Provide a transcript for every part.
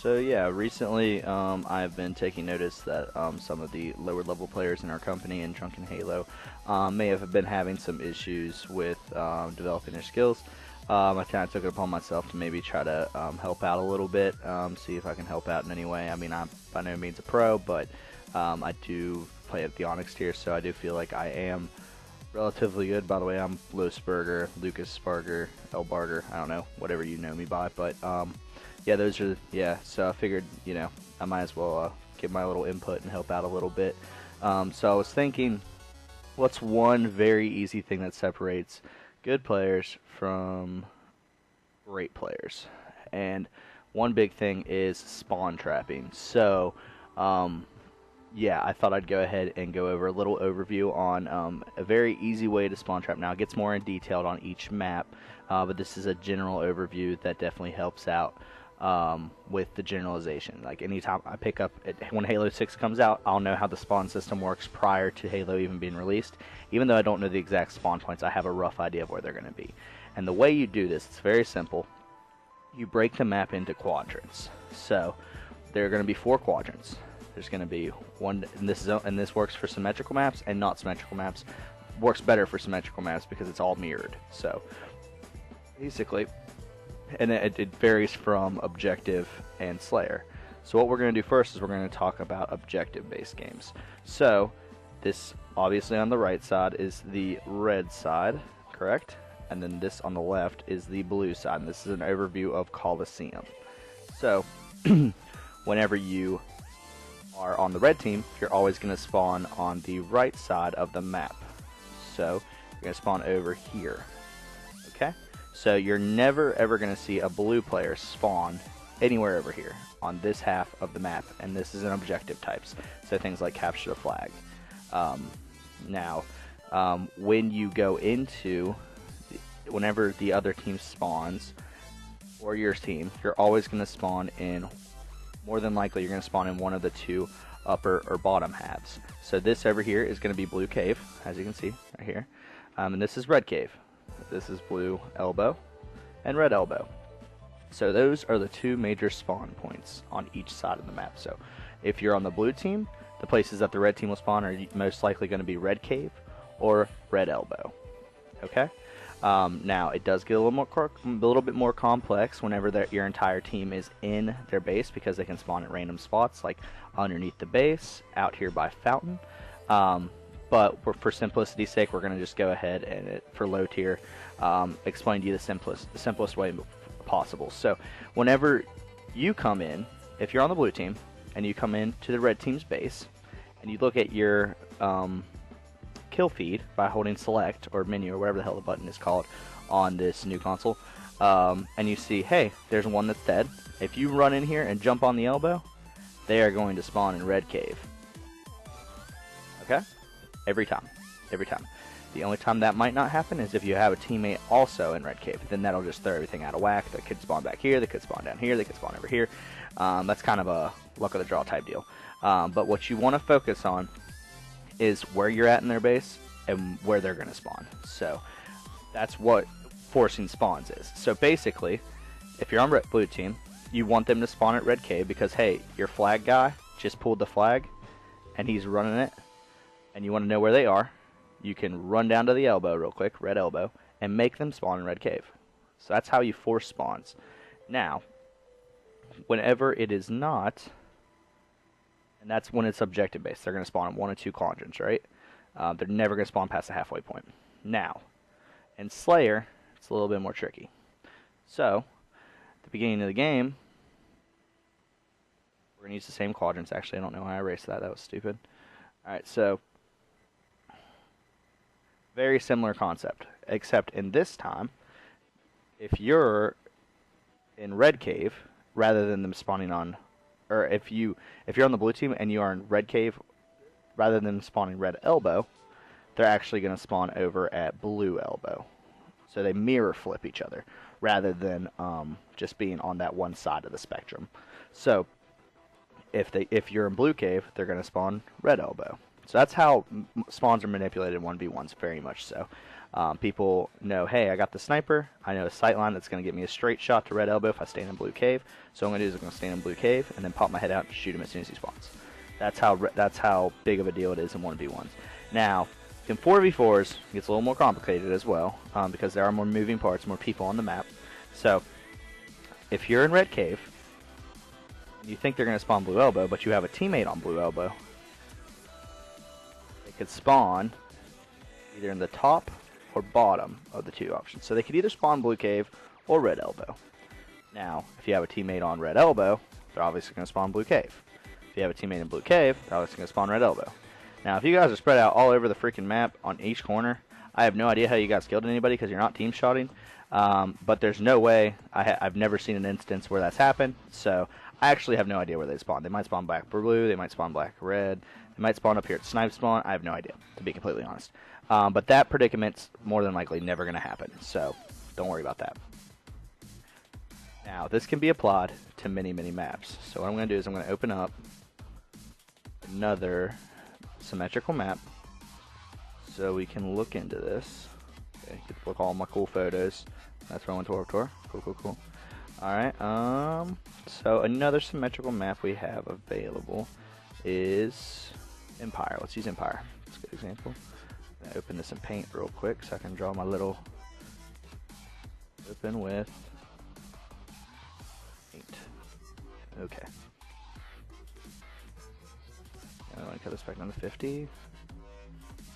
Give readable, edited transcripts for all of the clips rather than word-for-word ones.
So yeah, recently I've been taking notice that some of the lower level players in our company in Drunken Halo may have been having some issues with developing their skills. I kind of took it upon myself to maybe try to help out a little bit, see if I can help out in any way. I mean, I'm by no means a pro, but I do play at the Onyx tier, so I do feel like I am relatively good. By the way, I'm Losberger, Lucas Sparger, Elbarger, I don't know, whatever you know me by, but yeah, those are, yeah, so I figured, I might as well give my little input and help out a little bit. So I was thinking, what's one very easy thing that separates good players from great players? And one big thing is spawn trapping. So, yeah, I thought I'd go ahead and go over a little overview on a very easy way to spawn trap. Now, it gets more in detailed on each map, but this is a general overview that definitely helps out with the generalization. Like, anytime I pick up, when Halo 6 comes out, I'll know how the spawn system works prior to Halo even being released. Even though I don't know the exact spawn points, I have a rough idea of where they're going to be. And the way you do this, it's very simple. You break the map into quadrants. So, there are going to be 4 quadrants. There's going to be one, and this works for symmetrical maps and not symmetrical maps. Works better for symmetrical maps because it's all mirrored. So, basically, and it varies from objective and Slayer. So what we're going to do first is we're going to talk about objective-based games. So this, obviously on the right side, is the red side, correct? And then this on the left is the blue side, and this is an overview of Coliseum. So whenever you are on the red team, you're always going to spawn on the right side of the map. So you're going to spawn over here, okay? So you're never ever going to see a blue player spawn anywhere over here on this half of the map, and this is an objective types, so things like capture the flag. Now, when you go into, whenever the other team spawns, or your team, you're always going to spawn in, more than likely you're going to spawn in one of the 2 upper or bottom halves. So this over here is going to be blue cave, as you can see right here, and this is red cave. This is blue elbow and red elbow. So those are the 2 major spawn points on each side of the map. So if you're on the blue team, the places that the red team will spawn are most likely going to be red cave or red elbow. Okay? Now it does get a little bit more complex whenever your entire team is in their base, because they can spawn at random spots, like underneath the base, out here by fountain. But for simplicity's sake, we're going to just go ahead and, for low tier, explain to you the simplest way possible. So whenever you come in, if you're on the blue team, and you come in to the red team's base, and you look at your kill feed by holding select, or menu, or whatever the hell the button is called on this new console, and you see, hey, there's one that's dead. If you run in here and jump on the elbow, they are going to spawn in red cave. Okay? Every time. Every time. The only time that might not happen is if you have a teammate also in red cave. Then that'll just throw everything out of whack. They could spawn back here, they could spawn down here, they could spawn over here. That's kind of a luck of the draw type deal. But what you want to focus on is where you're at in their base and where they're going to spawn. So that's what forcing spawns is. So basically, if you're on blue team, you want them to spawn at red cave because, hey, your flag guy just pulled the flag and he's running it, and you want to know where they are, you can run down to the elbow real quick, red elbow, and make them spawn in red cave. So that's how you force spawns. Now, whenever it is not, and that's when it's objective based, they're going to spawn in 1 or 2 quadrants, right? They're never going to spawn past the halfway point. Now, in Slayer, it's a little bit more tricky. So, at the beginning of the game, we're going to use the same quadrants. Actually, I don't know why I erased that. That was stupid. Alright, so very similar concept, except in this time, if you're in red cave, rather than them spawning on, or if you're on the blue team and you are in red cave, rather than spawning red elbow, they're actually going to spawn over at blue elbow. So they mirror flip each other, rather than just being on that one side of the spectrum. So if you're in blue cave, they're going to spawn red elbow. So that's how spawns are manipulated in 1v1s, very much so. People know, hey, I got the sniper. I know a sight line that's going to get me a straight shot to red elbow if I stand in blue cave. So what I'm going to do is I'm going to stand in blue cave and then pop my head out and shoot him as soon as he spawns. That's how big of a deal it is in 1v1s. Now, in 4v4s, it gets a little more complicated as well because there are more moving parts, more people on the map. So if you're in red cave, you think they're going to spawn blue elbow, but you have a teammate on blue elbow, they could spawn either in the top or bottom of the two options. So they could either spawn blue cave or red elbow. Now, if you have a teammate on red elbow, they're obviously going to spawn blue cave. If you have a teammate in blue cave, they're obviously going to spawn red elbow. Now, if you guys are spread out all over the freaking map on each corner, I have no idea how you guys killed anybody because you're not team shotting. But there's no way, I've never seen an instance where that's happened. So I actually have no idea where they spawn. They might spawn black blue, they might spawn black red, they might spawn up here at snipe spawn. I have no idea, to be completely honest. But that predicament's more than likely never going to happen. So don't worry about that. Now, this can be applied to many, many maps. So what I'm going to do is I'm going to open up another symmetrical map so we can look into this. Okay, get to look at all my cool photos. That's where I went to Warped Tour. Cool, cool, cool. Alright, so another symmetrical map we have available is Empire. Let's use Empire. That's a good example. I'm gonna open this in Paint real quick so I can draw my little open with Paint. Okay. I'm going to cut this back down to 50.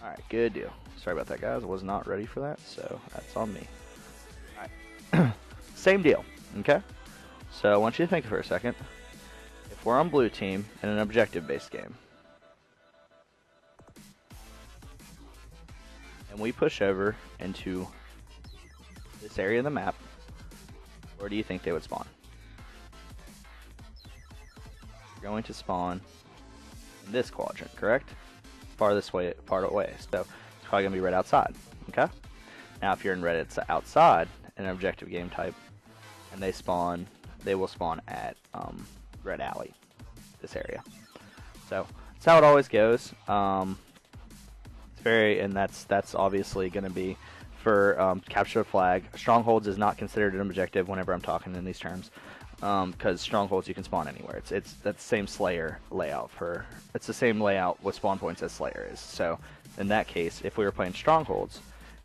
Alright, good deal. Sorry about that, guys. I was not ready for that, so that's on me. Alright. Same deal, okay? So I want you to think for a second. If we're on blue team in an objective-based game, and we push over into this area of the map, where do you think they would spawn? They're going to spawn in this quadrant, correct? Farthest way, part away. So it's probably going to be red outside, okay? Now if you're in red outside, in an objective game type, and they will spawn at red alley, this area. So that's how it always goes. It's and that's obviously going to be for capture the flag. Strongholds is not considered an objective whenever I'm talking in these terms, because strongholds you can spawn anywhere. It's that same Slayer layout it's the same layout with spawn points as Slayer is. So in that case, if we were playing strongholds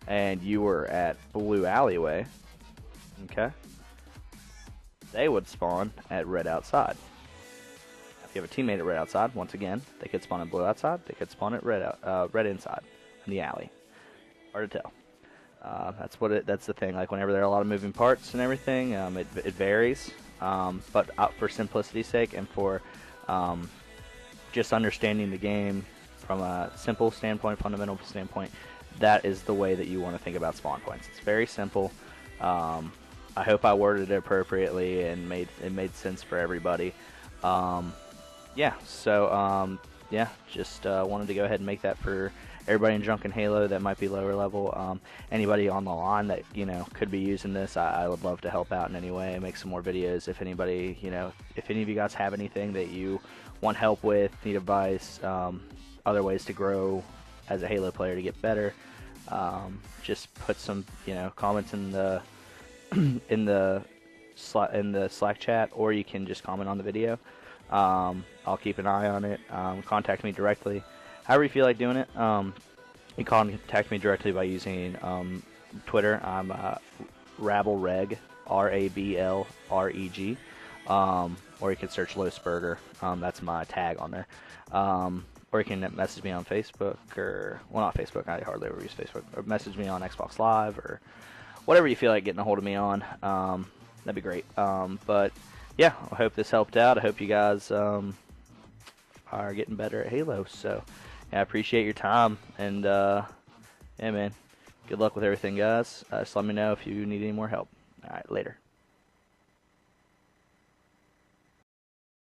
and you were at blue alleyway, okay, they would spawn at red outside. If you have a teammate at red outside, once again, they could spawn at blue outside. They could spawn at red inside in the alley. Hard to tell. That's the thing. Like whenever there are a lot of moving parts and everything, it varies. But for simplicity's sake and for just understanding the game from a simple standpoint, fundamental standpoint, that is the way that you want to think about spawn points. It's very simple. I hope I worded it appropriately and it made sense for everybody. Yeah, so yeah, just wanted to go ahead and make that for everybody in Drunken Halo that might be lower level. Anybody on the line that could be using this, I would love to help out in any way, make some more videos. If anybody, if any of you guys have anything that you want help with, need advice, other ways to grow as a Halo player to get better, just put some comments in the in the Slack chat, or you can just comment on the video. I'll keep an eye on it. Contact me directly. However you feel like doing it. You can contact me directly by using Twitter. I'm RabbleReg, RABLREG. Or you can search Losberger. That's my tag on there. Or you can message me on Facebook, or well, not Facebook. I hardly ever use Facebook. Or message me on Xbox Live, or whatever you feel like getting a hold of me on. That'd be great. But yeah, I hope this helped out. I hope you guys are getting better at Halo. So yeah, I appreciate your time, and yeah, man, good luck with everything, guys. Just let me know if you need any more help. All right, later.